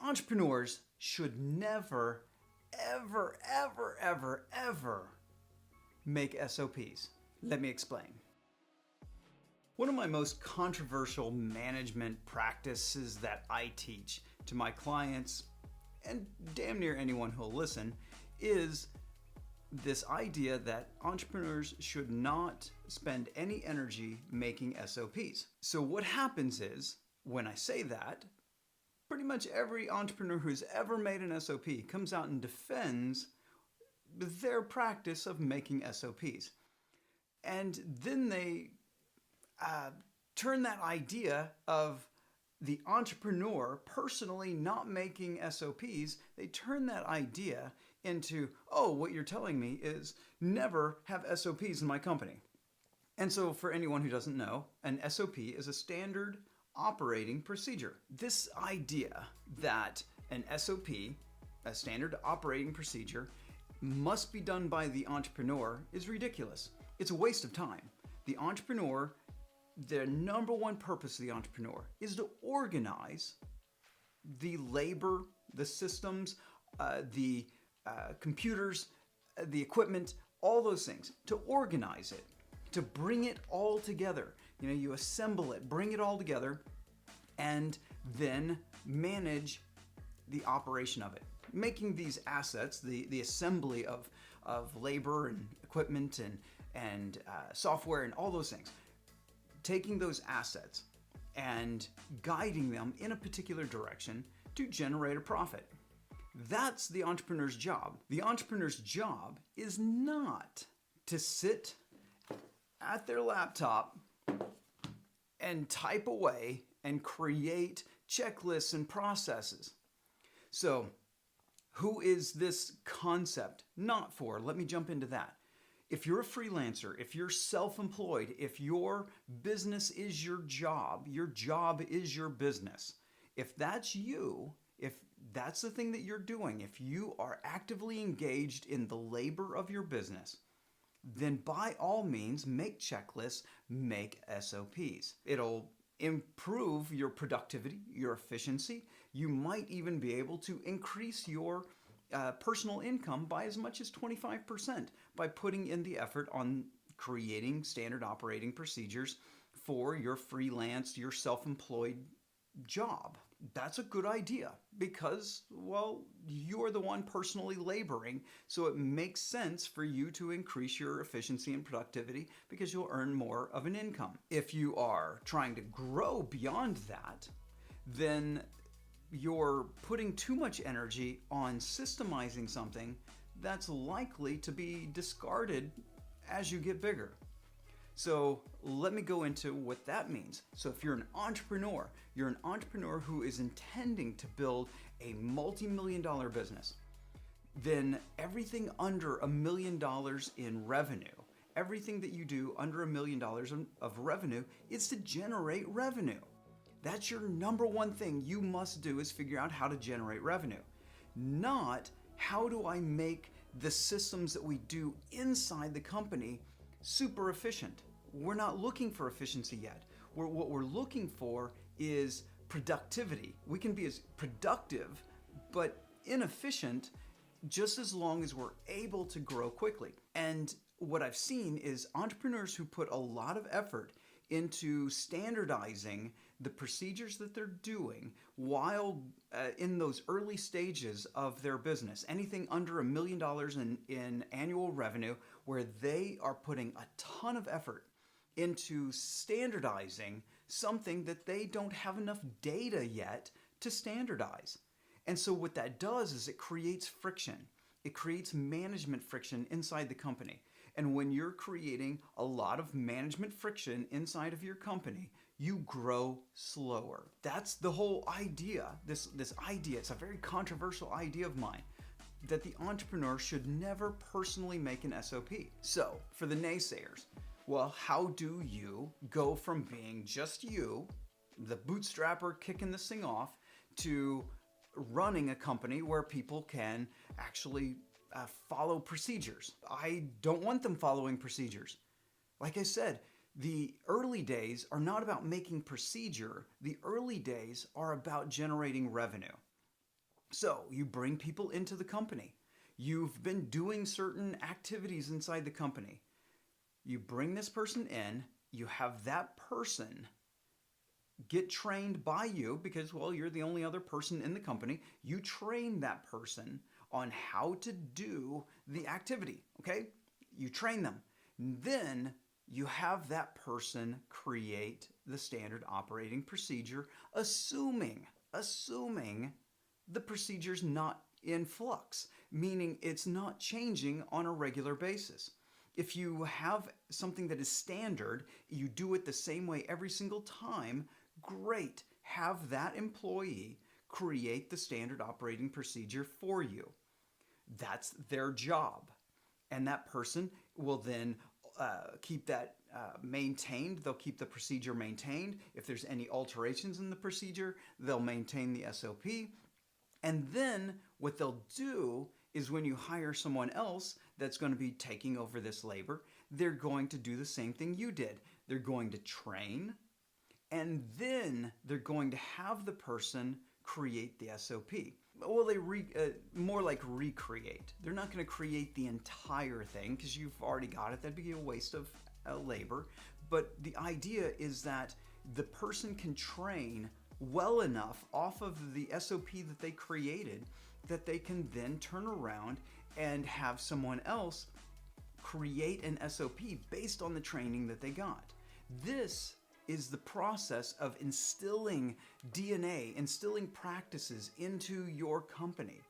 Entrepreneurs should never, ever, ever, ever, ever make SOPs. Let me explain. One of my most controversial management practices that I teach to my clients, and damn near anyone who'll listen, is this idea that entrepreneurs should not spend any energy making SOPs. So what happens is, when I say that, pretty much every entrepreneur who's ever made an SOP comes out and defends their practice of making SOPs. And then they turn that idea of the entrepreneur personally not making SOPs, they turn that idea into, oh, what you're telling me is never have SOPs in my company. And so for anyone who doesn't know, an SOP is a standard operating procedure. This idea that an SOP, a standard operating procedure, must be done by the entrepreneur is ridiculous. It's a waste of time. The entrepreneur, the number one purpose of the entrepreneur is to organize the labor, the systems, the computers, the equipment, all those things, to organize it, to bring it all together. You know, you assemble it, bring it all together, and then manage the operation of it. Making these assets, the assembly of labor and equipment and software and all those things. Taking those assets and guiding them in a particular direction to generate a profit. That's the entrepreneur's job. The entrepreneur's job is not to sit at their laptop and type away and create checklists and processes. So, who is this concept not for? Let me jump into that. If you're a freelancer, if you're self-employed, if your business is your job is your business. If that's you, if that's the thing that you're doing, if you are actively engaged in the labor of your business, then by all means, make checklists, make SOPs. It'll improve your productivity, your efficiency. You might even be able to increase your personal income by as much as 25% by putting in the effort on creating standard operating procedures for your freelance, your self-employed job. That's a good idea because, well, you're the one personally laboring, so it makes sense for you to increase your efficiency and productivity because you'll earn more of an income. If you are trying to grow beyond that, then you're putting too much energy on systemizing something that's likely to be discarded as you get bigger. So let me go into what that means. So if you're an entrepreneur who is intending to build a multi-million-dollar business, then everything under $1 million in revenue, everything that you do under $1 million of revenue is to generate revenue. That's your number one thing you must do, is figure out how to generate revenue. Not how do I make the systems that we do inside the company super efficient. We're not looking for efficiency yet. What we're looking for is productivity. We can be as productive but inefficient just as long as we're able to grow quickly. And what I've seen is entrepreneurs who put a lot of effort into standardizing the procedures that they're doing while in those early stages of their business, anything under $1 million in annual revenue, where they are putting a ton of effort into standardizing something that they don't have enough data yet to standardize. And so what that does is it creates friction. It creates management friction inside the company. And when you're creating a lot of management friction inside of your company, you grow slower. That's the whole idea. This idea, it's a very controversial idea of mine, that the entrepreneur should never personally make an SOP. So, for the naysayers, well, how do you go from being just you, the bootstrapper kicking this thing off, to running a company where people can actually follow procedures? I don't want them following procedures. Like I said, the early days are not about making procedure. The early days are about generating revenue. So you bring people into the company. You've been doing certain activities inside the company. You bring this person in, you have that person get trained by you because, well, you're the only other person in the company. You train that person on how to do the activity, okay? You train them. Then you have that person create the standard operating procedure, assuming the procedure's not in flux, meaning it's not changing on a regular basis. If you have something that is standard, you do it the same way every single time, great. Have that employee create the standard operating procedure for you. That's their job. And that person will then keep that maintained. They'll keep the procedure maintained. If there's any alterations in the procedure, they'll maintain the SOP. And then what they'll do is when you hire someone else that's going to be taking over this labor, they're going to do the same thing you did. They're going to train, and then they're going to have the person create the SOP. Well, more like recreate. They're not going to create the entire thing because you've already got it. That'd be a waste of labor. But the idea is that the person can train well enough off of the SOP that they created that they can then turn around and have someone else create an SOP based on the training that they got. This is the process of instilling DNA, instilling practices into your company.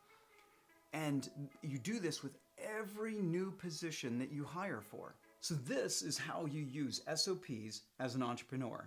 And you do this with every new position that you hire for. So this is how you use SOPs as an entrepreneur.